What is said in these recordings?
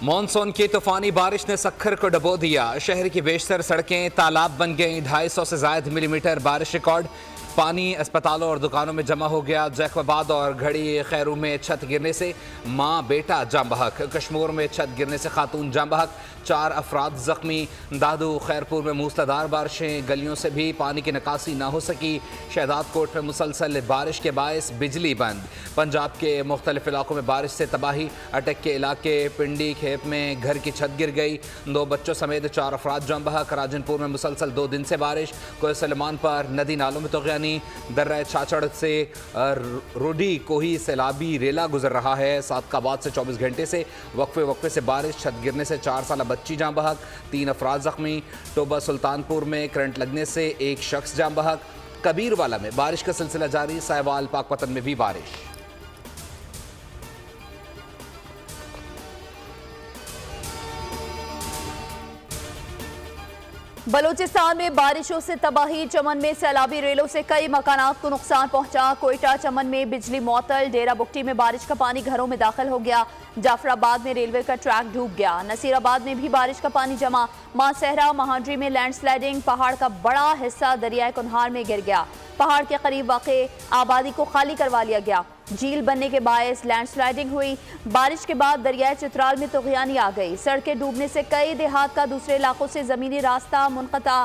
Monsoon की तूफानी बारिश ने सक्खर को डुबो दिया। शहर की बेशतर सड़कें तालाब बन गईं। 250 से ज्यादा मिलीमीटर बारिश रिकॉर्ड। पानी अस्पतालों और दुकानों में जमा हो गया। जैकबाबाद और घड़ी खैरू में छत गिरने से मां बेटा जाम बहक। कश्मीर में छत गिरने से खातून जाम बहक, 4 अफराद जख्मी। दादू खैरपुर में मूसलाधार बारिशें, गलियों से भी पानी की निकासी ना हो सकी। शहदाद कोट में मुसलसल बारिश के बायस बिजली बंद। पंजाब के मुख्तलिफ इलाकों में बारिश से तबाही। अटक के इलाके पिंडी खेप में घर की छत गिर गई। 2 बच्चों समेत 4 अफराद जाम बहक। राजनपुर में मुसलसल 2 दिन से बारिश। कोई सलमान पर नदी नालों में तगयानी। दर्रा छाछड़ से रोडी कोही सैलाबी रेला गुजर रहा है। सादकाबाद से 24 घंटे से वक्फे से बारिश। छत गिरने से 4 साल बच्ची जाम बहक, 3 अफराद जख्मी। टोबा सुल्तानपुर में करंट लगने से 1 शख्स जाम बहक। कबीरवाला में बारिश का सिलसिला जारी। साहिवाल पाकपतन में भी बारिश। बलूचिस्तान में बारिशों से तबाही। चमन में सैलाबी रेलों से कई मकानात को नुकसान पहुंचा। कोयटा चमन में बिजली मौतल। डेरा बुक्टी में बारिश का पानी घरों में दाखिल हो गया। जाफराबाद में रेलवे का ट्रैक डूब गया। नसीराबाद में भी बारिश का पानी जमा। मानसहरा महांडरी में लैंडस्लाइडिंग। पहाड़ का बड़ा हिस्सा दरियाए कुन्हार में गिर गया। पहाड़ के करीब वाक़े आबादी को खाली करवा लिया गया। झील बनने के बायस लैंडस्लाइडिंग हुई। बारिश के बाद दरियाए चित्राल में तुग़यानी आ गई। सड़कें डूबने से कई देहात का दूसरे इलाकों से ज़मीनी रास्ता मुनक़ता।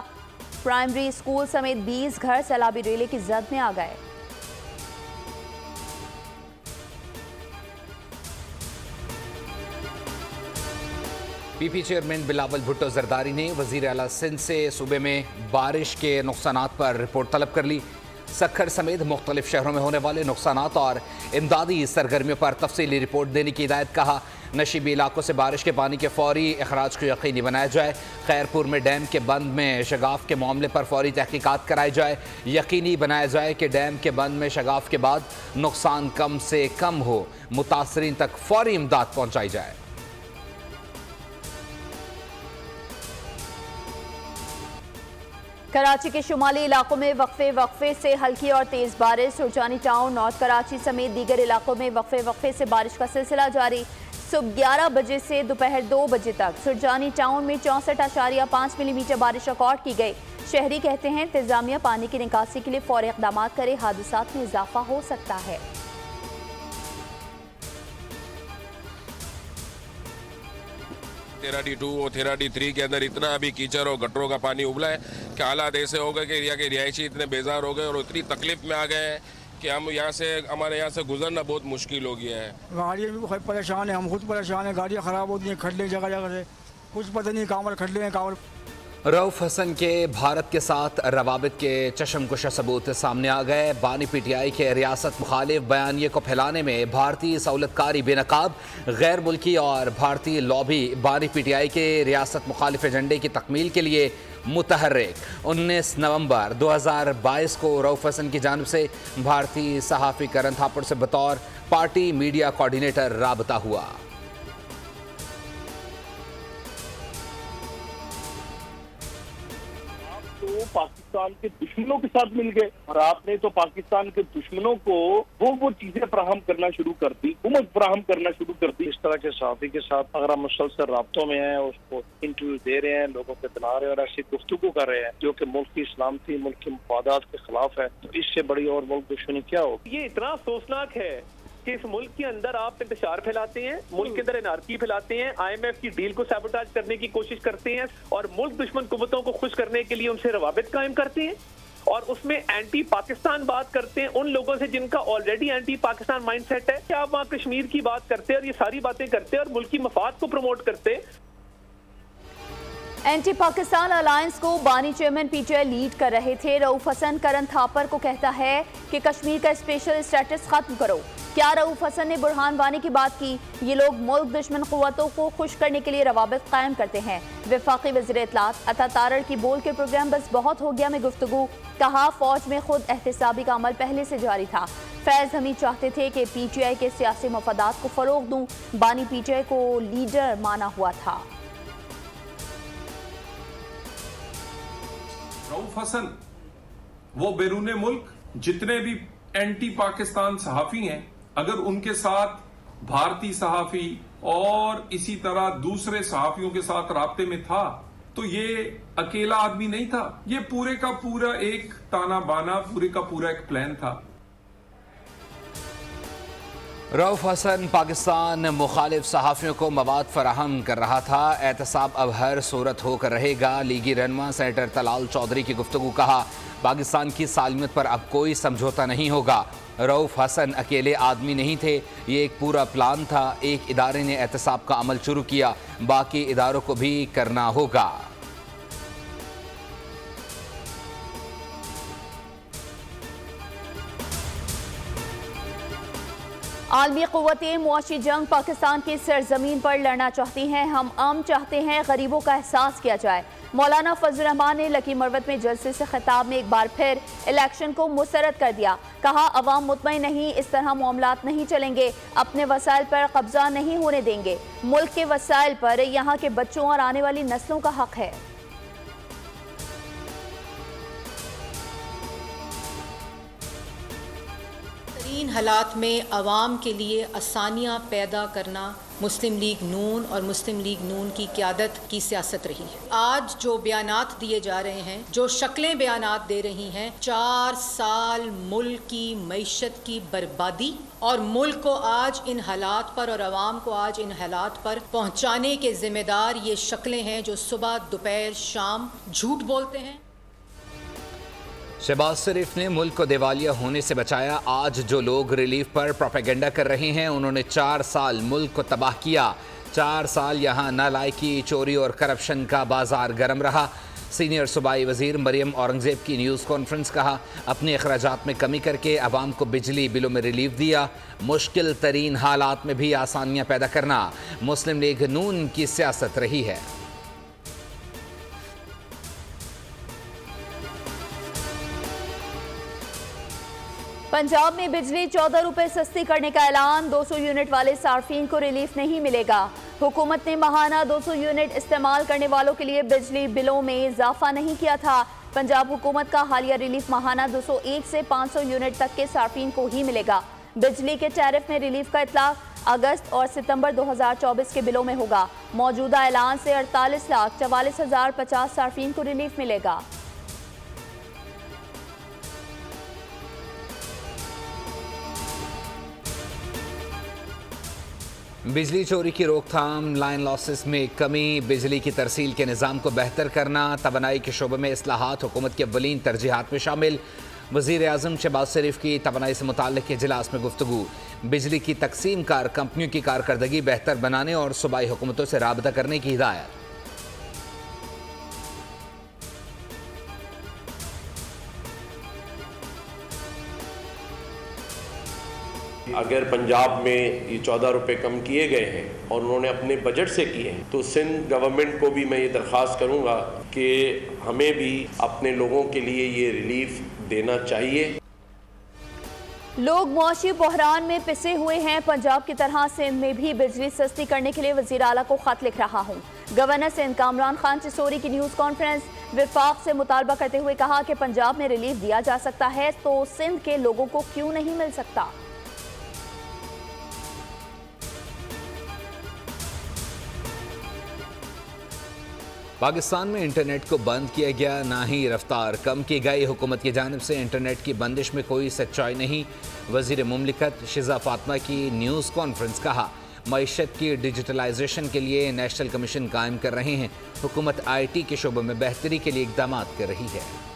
प्राइमरी स्कूल समेत 20 घर सैलाबी रेले की जद में आ गए। पीपी चेयरमैन बिलावल भुट्टो जरदारी ने वज़ीर आला सिंध से सूबे में बारिश के नुकसानात पर रिपोर्ट तलब कर ली। सक्खर समेत मुख्तलिफ शहरों में होने वाले नुकसानात और इमदादी सरगर्मियों पर तफसीली रिपोर्ट देने की हिदायत। कहा, नशीबी इलाकों से बारिश के पानी के फौरी अखराज को यकीनी बनाया जाए। खैरपुर में डैम के बंद में शगाफ के मामले पर फौरी तहकीकात कराई जाए। यकीनी बनाया जाए कि डैम के बंद में शगाफ के बाद नुकसान कम से कम हो। मुतासरीन तक फौरी इमदाद पहुँचाई जाए। कराची के शुमाली इलाकों में वक्फे से हल्की और तेज बारिश। सुरजानी टाउन, नॉर्थ कराची समेत दीगर इलाकों में वक्फे से बारिश का सिलसिला जारी। सुबह 11 बजे से दोपहर 2 बजे तक सुरजानी टाउन में 64.5 मिलीमीटर बारिश रिकॉर्ड की गई। शहरी कहते हैं इंतजामिया पानी की निकासी के लिए फौरी इक़दामात करे, हादसात में इजाफा हो सकता है। थेरा D2 और थेरा D3 के अंदर इतना अभी कीचड़ और गटरों का पानी उबला है कि हालात ऐसे हो गए कि एरिया के रिहायशी इतने बेजार हो गए और इतनी तकलीफ में आ गए हैं कि हमारे यहाँ से गुजरना बहुत मुश्किल हो गया है। गाड़ियाँ भी परेशान है, हम खुद परेशान है। गाड़ियाँ ख़राब होती हैं, खड्डे जगह जगह से, कुछ पता नहीं कांवड़ खड्डे हैं कांवड़। रऊफ हसन के भारत के साथ रवाबित के चशमकुशा सबूत सामने आ गए। बानी पीटीआई के रियासत मुखालिफ बयानिए को फैलाने में भारतीय सहूलतकारी बेनकाब। गैर मुल्की और भारतीय लॉबी बानी पीटीआई के रियासत मुखालिफ एजेंडे की तकमील के लिए मुतहर्रिक। 19 नवंबर 2022 को रऊफ हसन की जानिब से भारतीय सहाफ़ी करण थापड़ से बतौर पार्टी मीडिया कोऑर्डिनेटर राबता हुआ। तो पाकिस्तान के दुश्मनों के साथ मिल गए और आपने तो पाकिस्तान के दुश्मनों को वो चीजें फराहम करना शुरू कर दी, हुकूमत फराहम करना शुरू कर दी। इस तरह के सहाफी के साथ अगर हम मुसलसल राब्तों में हैं, उसको इंटरव्यू दे रहे हैं, लोगों को दिला रहे हैं और ऐसी गुफ्तगू कर रहे हैं जो कि मुल्क की सलामती, मुल्क के मफादात के खिलाफ है, तो इससे बड़ी और मुल्क दुश्मनी क्या होगी। ये इतना अफसोसनाक है कि इस मुल्क के अंदर आप इंतशार फैलाते हैं, मुल्क के अंदर एनआरकी फैलाते हैं, IMF की डील को सैबोटाज करने की कोशिश करते हैं और मुल्क दुश्मन कुव्वतों को खुश करने के लिए उनसे रवाबित कायम करते हैं और उसमें एंटी पाकिस्तान बात करते हैं उन लोगों से जिनका ऑलरेडी एंटी पाकिस्तान माइंडसेट है। क्या आप वहाँ कश्मीर की बात करते हैं और ये सारी बातें करते हैं और मुल्क की मफाद को प्रमोट करते हैं। एंटी पाकिस्तान अलायंस को बानी चेयरमैन पीटीआई लीड कर रहे थे। रऊफ हसन करण थापर को कहता है कि कश्मीर का स्पेशल स्टेटस खत्म करो। क्या रऊफ हसन ने बुरहान वानी की बात की? ये लोग मुल्क दुश्मन क़ुव्वतों को खुश करने के लिए रवाबित कायम करते हैं। वफाकी वज़ीर इत्तलात अता तारड़ की बोल के प्रोग्राम बस बहुत हो गया में गुफ्तगू। कहा, फौज में खुद एहतसाबी का अमल पहले से जारी था। फैज़ हमीद चाहते थे कि पीटीआई के सियासी मफादात को फ़रोग दूं। बानी पीटीआई को लीडर माना हुआ था। रऊफ हसन वो बैरून मुल्क जितने भी एंटी पाकिस्तान सहाफ़ी हैं, अगर उनके साथ भारतीय सहाफी और इसी तरह दूसरे सहाफियों के साथ राब्ते में था, तो ये अकेला आदमी नहीं था, ये पूरे का पूरा एक ताना बाना, पूरे का पूरा एक प्लान था। रऊफ हसन पाकिस्तान मुखालिफ सहाफ़ियों को मवाद फराहम कर रहा था। एहतसाब अब हर सूरत होकर रहेगा। लीगी रहनुमा सेनेटर तलाल चौधरी की गुफ्तगू। कहा, पाकिस्तान की सालमियत पर अब कोई समझौता नहीं होगा। रऊफ हसन अकेले आदमी नहीं थे, ये एक पूरा प्लान था। एक इदारे ने एहतसाब का अमल शुरू किया, बाकी इदारों को भी करना होगा। आलमी क़ुव्वतें मुआशी जंग पाकिस्तान की सरजमीन पर लड़ना चाहती हैं। हम अमन चाहते हैं, गरीबों का एहसास किया जाए। मौलाना फजल रहमान ने लकी मरवत में जलसे से खिताब में एक बार फिर इलेक्शन को मुस्तरद कर दिया। कहा, अवाम मुतमईन नहीं, इस तरह मामलात नहीं चलेंगे। अपने वसाइल पर कब्जा नहीं होने देंगे। मुल्क के वसाइल पर यहाँ के बच्चों और आने वाली नस्लों का हक है। इन हालात में आवाम के लिए आसानियाँ पैदा करना मुस्लिम लीग नून और मुस्लिम लीग नून की क़यादत की सियासत रही है। आज जो बयानात दिए जा रहे हैं, जो शक्लें बयानात दे रही हैं, 4 साल मुल्क की मईशत की बर्बादी और मुल्क को आज इन हालात पर और आवाम को आज इन हालात पर पहुँचाने के ज़िम्मेदार ये शक्लें हैं जो सुबह दोपहर शाम झूठ बोलते हैं। शहबाज शरीफ ने मुल्क को दिवालिया होने से बचाया। आज जो लोग रिलीफ पर प्रोपेगेंडा कर रहे हैं, उन्होंने 4 साल मुल्क को तबाह किया। 4 साल यहाँ नालायकी, चोरी और करप्शन का बाजार गर्म रहा। सीनियर सूबाई वजीर मरियम औरंगजेब की न्यूज़ कॉन्फ्रेंस। कहा, अपने अखराजात में कमी करके आवाम को बिजली बिलों में रिलीफ दिया। मुश्किल तरीन हालात में भी आसानियाँ पैदा करना मुस्लिम लीग नून की सियासत रही है। पंजाब में बिजली 14 रुपए सस्ती करने का ऐलान। 200 यूनिट वाले सार्फिन को रिलीफ नहीं मिलेगा। हुकूमत ने माहाना 200 यूनिट इस्तेमाल करने वालों के लिए बिजली बिलों में इजाफा नहीं किया था। पंजाब हुकूमत का हालिया रिलीफ माहाना 201 से 500 यूनिट तक के सार्फिन को ही मिलेगा। बिजली के टैरिफ में रिलीफ का इतलाक अगस्त और सितंबर 2024 के बिलों में होगा। मौजूदा ऐलान से 48,44,050 सार्फिन को रिलीफ मिलेगा। बिजली चोरी की रोकथाम, लाइन लॉसेस में कमी, बिजली की तरसील के निज़ाम को बेहतर करना, तवानाई के शोबे में इस्लाहात हुकूमत के अव्वलीन तरजीहात में शामिल। वज़ीर आज़म शहबाज शरीफ की तवानाई से मुताल्लिक़ इजलास में गुफ्तगू। बिजली की तकसीम कार कंपनियों की कारकर्दगी बेहतर बनाने और सूबाई हुकूमतों से राबता करने की हिदायत। अगर पंजाब में ये 14 रुपये कम किए गए हैं और उन्होंने अपने बजट से किए हैं, तो सिंध गवर्नमेंट को भी मैं ये दरख्वास्त करूँगा कि हमें भी अपने लोगों के लिए ये रिलीफ देना चाहिए। लोग मुआशी बहरान में पिसे हुए हैं। पंजाब की तरह सिंध में भी बिजली सस्ती करने के लिए वज़ीर आला को खत लिख रहा हूँ। गवर्नर सिंध कामरान खान चिसोरी की न्यूज़ कॉन्फ्रेंस। विफाक से मुतालबा करते हुए कहा कि पंजाब में रिलीफ दिया जा सकता है तो सिंध के लोगों को क्यों नहीं मिल सकता। पाकिस्तान में इंटरनेट को बंद किया गया, ना ही रफ्तार कम की गई। हुकूमत की जानिब से इंटरनेट की बंदिश में कोई सच्चाई नहीं। वज़ीर मुमलिकत शिज़ा फातिमा की न्यूज़ कॉन्फ्रेंस। कहा, मईशत की डिजिटलाइजेशन के लिए नेशनल कमीशन कायम कर रहे हैं। हुकूमत IT के शोबे में बेहतरी के लिए इक़दाम कर रही है।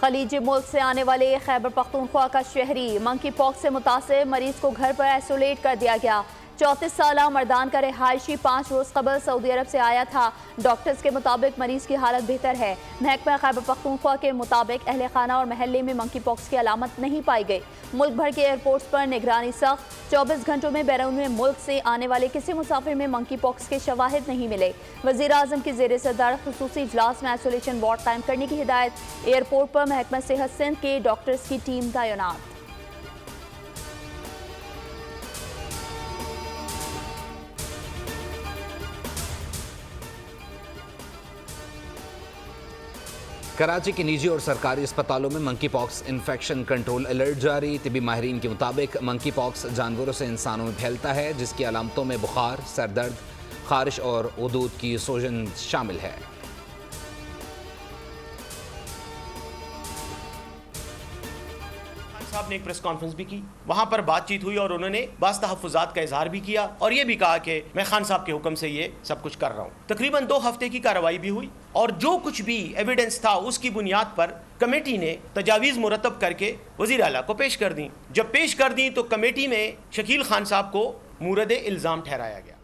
खलीजी मुल्क से आने वाले खैबर पख्तूनख्वा का शहरी मंकी पॉक्स से मुतासिर मरीज को घर पर आइसोलेट कर दिया गया। 34 साला मर्दान का रिहायशी 5 रोज़ कबल सऊदी अरब से आया था। डॉक्टर्स के मुताबिक मरीज की हालत बेहतर है। महकमा खैबर पख्तूनख्वा के मुताबिक अहले खाना और महल्ले में मंकी पॉक्स की अलामत नहीं पाई गई। मुल्क भर के एयरपोर्ट्स पर निगरानी सख्त। 24 घंटों में बैरून मुल्क से आने वाले किसी मुसाफिर में मंकी पॉक्स के शवाहिद नहीं मिले। वज़ीर आज़म की ज़ेर सदर खुसूसी इजलास में आइसोलेशन वार्ड कायम करने की हिदायत। एयरपोर्ट पर महकमा सेहत सिंध के डॉक्टर्स की टीम तैनात। कराची के निजी और सरकारी अस्पतालों में monkey pox infection control alert जारी। तिबी माहिरीन के मुताबिक मंकी पॉक्स जानवरों से इंसानों में फैलता है, जिसकी अलामतों में बुखार, सरदर्द, खारिश और उदूद की सूजन शामिल है। साहब ने एक प्रेस कॉन्फ्रेंस भी की, वहां पर बातचीत हुई और उन्होंने बास तहफ़्फ़ुज़ात का इजहार भी किया और ये भी कहा कि मैं खान साहब के हुक्म से ये सब कुछ कर रहा हूँ। तकरीबन 2 हफ्ते की कार्रवाई भी हुई और जो कुछ भी एविडेंस था उसकी बुनियाद पर कमेटी ने तजावीज़ मुरतब करके वज़ीर आला को पेश कर दी। जब पेश कर दी तो कमेटी में शकील खान साहब को मूरद इल्ज़ाम ठहराया गया।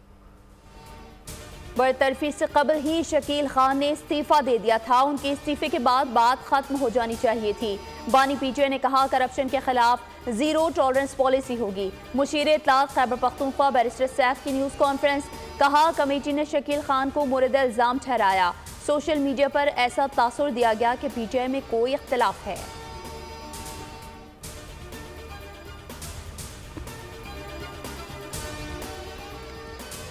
बरतरफी से कबल ही शकील खान ने इस्तीफा दे दिया था। उनके इस्तीफे के बाद बात खत्म हो जानी चाहिए थी। बानी पीटीआई ने कहा करप्शन के खिलाफ जीरो टॉलरेंस पॉलिसी होगी। मुशीर इत्तलात खैबर पख्तूनख्वा बैरिस्टर सैफ की न्यूज़ कॉन्फ्रेंस। कहा कमेटी ने शकील खान को मुरद इल्ज़ाम ठहराया। सोशल मीडिया पर ऐसा तासुर दिया गया कि पीटीआई में कोई इख्तिलाफ है।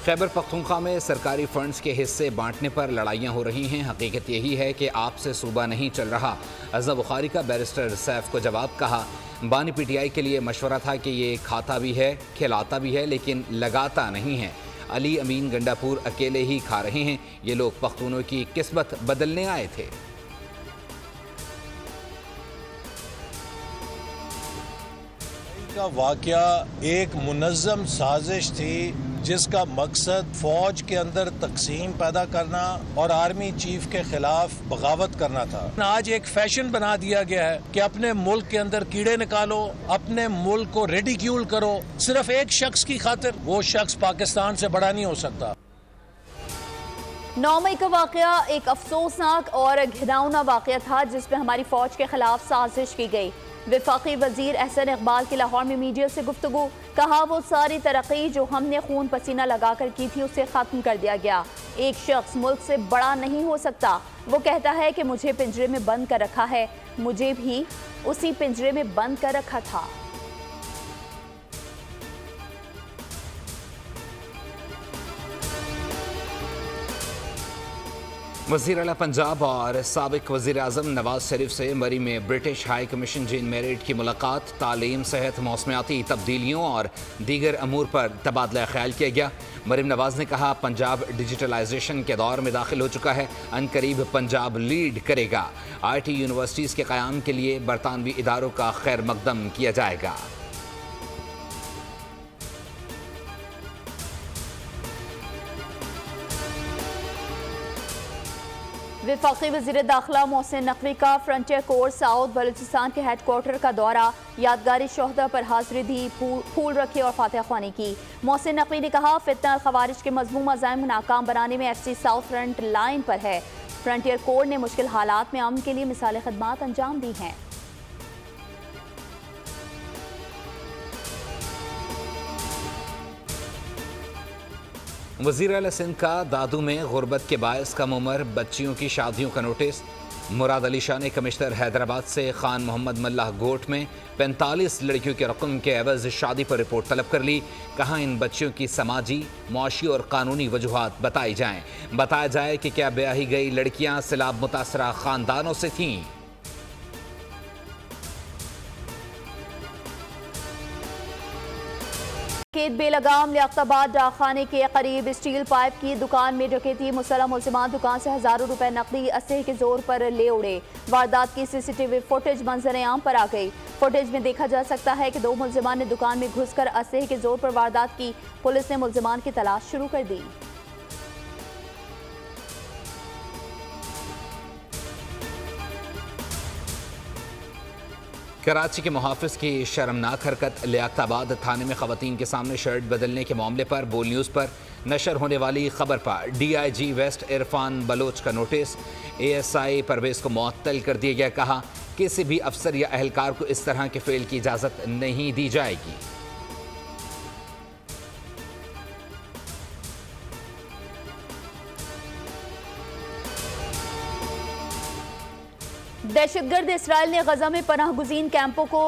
खैबर पख्तूनख्वा में सरकारी फंड्स के हिस्से बांटने पर लड़ाइयाँ हो रही हैं। हकीकत यही है कि आपसे सूबा नहीं चल रहा। अज़ा बुखारी का बैरिस्टर सैफ को जवाब। कहा बानी पीटीआई के लिए मशवरा था कि ये खाता भी है, खिलाता भी है, लेकिन लगाता नहीं है। अली अमीन गंडापुर अकेले ही खा रहे हैं। ये लोग पख्तूनों की किस्मत बदलने आए थे। का वाकया एक मुनज़्ज़म साजिश थी जिसका मकसद फौज के अंदर तकसीम पैदा करना और आर्मी चीफ के खिलाफ बगावत करना था। आज एक फैशन बना दिया गया है कि अपने मुल्क के अंदर कीड़े निकालो, अपने मुल्क को रेडिक्यूल करो सिर्फ एक शख्स की खातिर। वो शख्स पाकिस्तान से बड़ा नहीं हो सकता। 9 मई का वाकया एक अफसोसनाक और घिनौना वाकया था जिसमें हमारी फौज के खिलाफ साजिश की गई। वफाकी वजीर एहसन इकबाल की लाहौर में मीडिया से गुफ्तगू। कहा वो सारी तरक्की जो हमने खून पसीना लगाकर की थी उसे ख़त्म कर दिया गया। एक शख्स मुल्क से बड़ा नहीं हो सकता। वो कहता है कि मुझे पिंजरे में बंद कर रखा है, मुझे भी उसी पिंजरे में बंद कर रखा था। वज़ीर आला पंजाब और साबिक वज़ीर आज़म नवाज शरीफ से मरी में ब्रिटिश हाई कमीशन जेन मेरिट की मुलाकात। तालीम, सेहत, मौसमियाती तब्दीलियों और दीगर अमूर पर तबादला ख्याल किया गया। मरीम नवाज ने कहा पंजाब डिजिटलाइजेशन के दौर में दाखिल हो चुका है। अनकरीब पंजाब लीड करेगा। IT यूनिवर्सिटीज़ के क़याम के लिए बरतानवी इदारों का खैर मकदम किया जाएगा। वफाकी वज़ीर दाखिला मोहसिन नकवी का फ्रंटियर कोर साउथ बलूचिस्तान के हेडक्वार्टर का दौरा। यादगारी शोहदा पर हाजिरी दी, फूल रखे और फातिहा ख्वानी की। मोहसिन नकवी ने कहा फितना और खवारिज के मज़मूम अज़ाइम नाकाम बनाने में FC साउथ फ्रंट लाइन पर है। फ्रंटियर कोर ने मुश्किल हालात में अमन के लिए मिसाली खदमात अंजाम दी हैं। वज़ीर आला सिंध का दादू में गुर्बत के बायस कम उम्र बच्चियों की शादियों का नोटिस। मुराद अली शाह ने कमिश्नर हैदराबाद से खान मोहम्मद मल्लाह गोट में 45 लड़कियों के रकम के एवज शादी पर रिपोर्ट तलब कर ली। कहा इन बच्चियों की समाजी, मुआशी और कानूनी वजूहात बताई जाएं। बताया जाए कि क्या ब्याही गई लड़कियां सैलाब मुतासरा खानदानों से थीं। बेलगाम लियाकताबाद डाकखाने के करीब स्टील पाइप की दुकान में डकैती। मुसल्लम मुल्जिमान दुकान से हजारों रुपए नकदी असलहे के जोर पर ले उड़े। वारदात की CCTV फुटेज मंजर आम पर आ गई। फुटेज में देखा जा सकता है कि 2 मुल्जिमान ने दुकान में घुसकर असलहे के जोर पर वारदात की। पुलिस ने मुल्जिमान की तलाश शुरू कर दी। कराची के मुहाफिज की शर्मनाक हरकत। लियाकताबाद थाने में खवातीन के सामने शर्ट बदलने के मामले पर बोल न्यूज़ पर नशर होने वाली खबर पर DIG वेस्ट इरफान बलोच का नोटिस। ASI परवेज़ को मुअत्तल कर दिया गया। कहा किसी भी अफसर या अहलकार को इस तरह के फेल की इजाज़त नहीं दी जाएगी। दहशतगर्द इसराइल ने गजा में पनाह गुज़ीन कैंपों को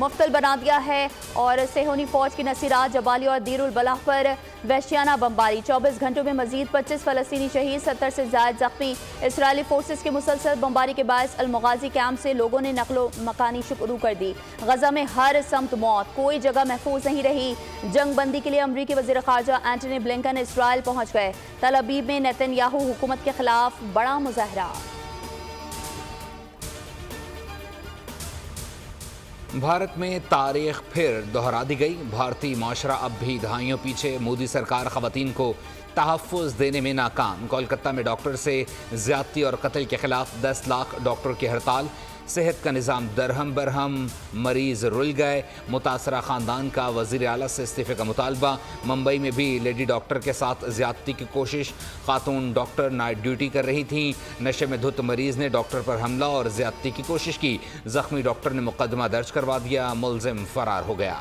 मुफ्तल बना दिया है और सेहोनी फौज की नसीरात जबाली और दीरुल बलाह पर वहशियाना बमबारी। 24 घंटों में मजीद 25 फलस्तीनी शहीद, 70 से ज्यादा जख्मी। इसराइली फोर्सेस की मुसलसल बमबारी के बायस अल-मुगाजी कैंप से लोगों ने नकलो मकानी शुरू कर दी। गजा में हर समत मौत, कोई जगह महफूज नहीं रही। जंग बंदी के लिए अमरीकी वजीर खारजा एंटनी ब्लिंकन इसराइल पहुंच गए। तल अबीब में नेतन्याहू हुकूमत के खिलाफ बड़ा मुजाहरा। भारत में तारीख फिर दोहरा दी गई। भारतीय माशरा अब भी दहाइयों पीछे। मोदी सरकार खवातीन को तहफ़्फ़ुज़ देने में नाकाम। कोलकाता में डॉक्टर से ज़्यादती और कत्ल के खिलाफ 10 लाख डॉक्टर की हड़ताल। सेहत का निज़ाम दरहम बरहम, मरीज रुल गए। मुतासरा ख़ानदान का वज़ीर आला से इस्तीफ़े का मुतालबा। मुंबई में भी लेडी डॉक्टर के साथ ज़्यादती की कोशिश। खातून डॉक्टर नाइट ड्यूटी कर रही थीं। नशे में धुत मरीज़ ने डॉक्टर पर हमला और ज़्यादती की कोशिश की। ज़ख्मी डॉक्टर ने मुकदमा दर्ज करवा दिया। मुलज़िम फ़रार हो गया।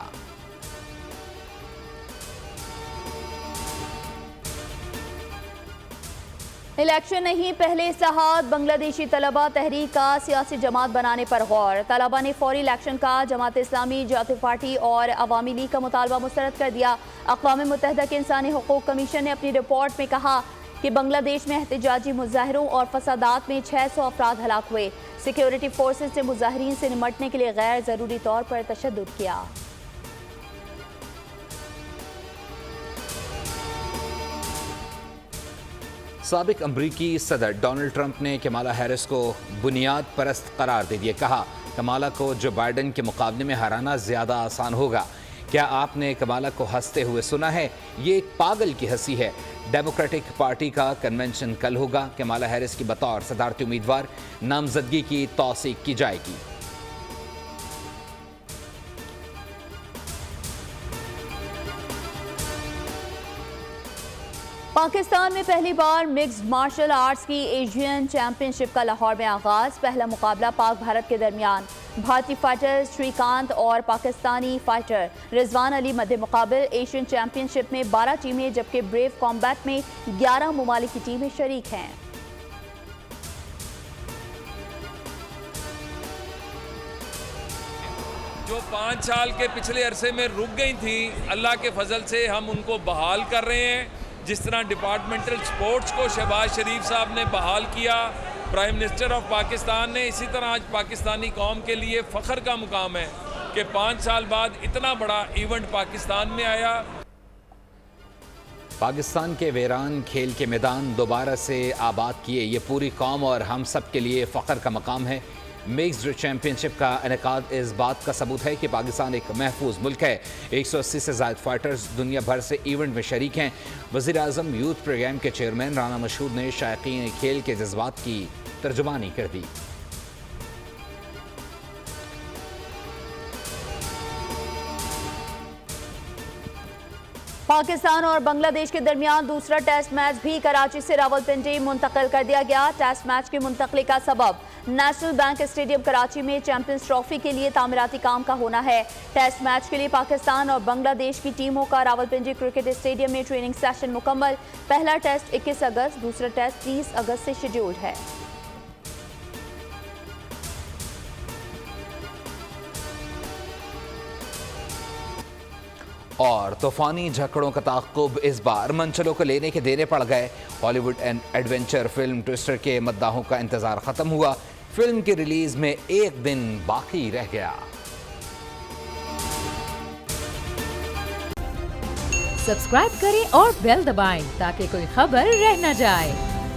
इलेक्शन नहीं, पहले इस्लाहात। बांग्लादेशी तलबा तहरीक का सियासी जमात बनाने पर गौर। तलबा ने फौरी इलेक्शन का जमात इस्लामी, जाती पार्टी और अवामी लीग का मुतालबा मुस्तरद कर दिया। अक़वाम मुत्तहिदा के इंसानी हुकूक कमीशन ने अपनी रिपोर्ट में कहा कि बांग्लादेश में एहतजाजी मुजाहरों और फसादात में 600 अफराद हलाक हुए। सिक्योरिटी फोर्सेस ने मुजाहरीन से निमटने के लिए गैर ज़रूरी तौर पर तशद्दुद किया। साबिक अमरीकी सदर डोनाल्ड ट्रंप ने कमाला हैरिस को बुनियाद परस्त करार दे दिया। कहा, कमाला को जो बाइडन के मुकाबले में हराना ज़्यादा आसान होगा। क्या आपने कमाला को हंसते हुए सुना है? ये एक पागल की हंसी है। डेमोक्रेटिक पार्टी का कन्वेंशन कल होगा। कमाला हैरिस की बतौर सदारती उम्मीदवार नामजदगी की तौसीक की जाएगी। पाकिस्तान में पहली बार मिक्स्ड मार्शल आर्ट्स की एशियन चैंपियनशिप का लाहौर में आगाज। पहला मुकाबला पाक भारत के दरमियान। भारतीय फाइटर श्रीकांत और पाकिस्तानी फाइटर रिजवान अली मध्य मुकाबल। एशियन चैंपियनशिप में 12 टीमें जबकि ब्रेव कॉम्बैट में 11 ममालिक की टीमें शरीक हैं। जो 5 साल के पिछले अरसे में रुक गई थी, अल्लाह के फजल से हम उनको बहाल कर रहे हैं। जिस तरह डिपार्टमेंटल स्पोर्ट्स को शहबाज शरीफ साहब ने बहाल किया, प्राइम मिनिस्टर ऑफ पाकिस्तान ने, इसी तरह आज पाकिस्तानी कौम के लिए फ़ख्र का मुकाम है कि 5 साल बाद इतना बड़ा इवेंट पाकिस्तान में आया। पाकिस्तान के वीरान खेल के मैदान दोबारा से आबाद किए, ये पूरी कौम और हम सब के लिए फ़ख्र का मकाम है। मिक्स्ड चैंपियनशिप का इनेकाद इस बात का सबूत है कि पाकिस्तान एक महफूज मुल्क है। 180 से ज़ायद फाइटर्स दुनिया भर से इवेंट में शरीक हैं। वज़ीर आज़म यूथ प्रोग्राम के चेयरमैन राना मशहूद ने शायकीन खेल के जज्बात की तर्जुमानी कर दी। पाकिस्तान और बांग्लादेश के दरमियान दूसरा टेस्ट मैच भी कराची से रावलपिंडी मुंतकिल कर दिया गया। टेस्ट मैच की मुंतकली का सबब नेशनल बैंक स्टेडियम कराची में चैंपियंस ट्रॉफी के लिए तामीराती काम का होना है। टेस्ट मैच के लिए पाकिस्तान और बांग्लादेश की टीमों का रावलपिंडी क्रिकेट स्टेडियम में ट्रेनिंग सेशन मुकम्मल। पहला टेस्ट 21 अगस्त, दूसरा टेस्ट 30 अगस्त से शेड्यूल्ड है। और तूफानी झकड़ों का ताक़ुब इस बार मंचलों को लेने के देने पड़ गए। Hollywood and adventure film twister के मद्दाहों का इंतजार खत्म हुआ। फिल्म की रिलीज में एक दिन बाकी रह गया। सब्सक्राइब करें और बेल दबाएं ताकि कोई खबर रह न जाए।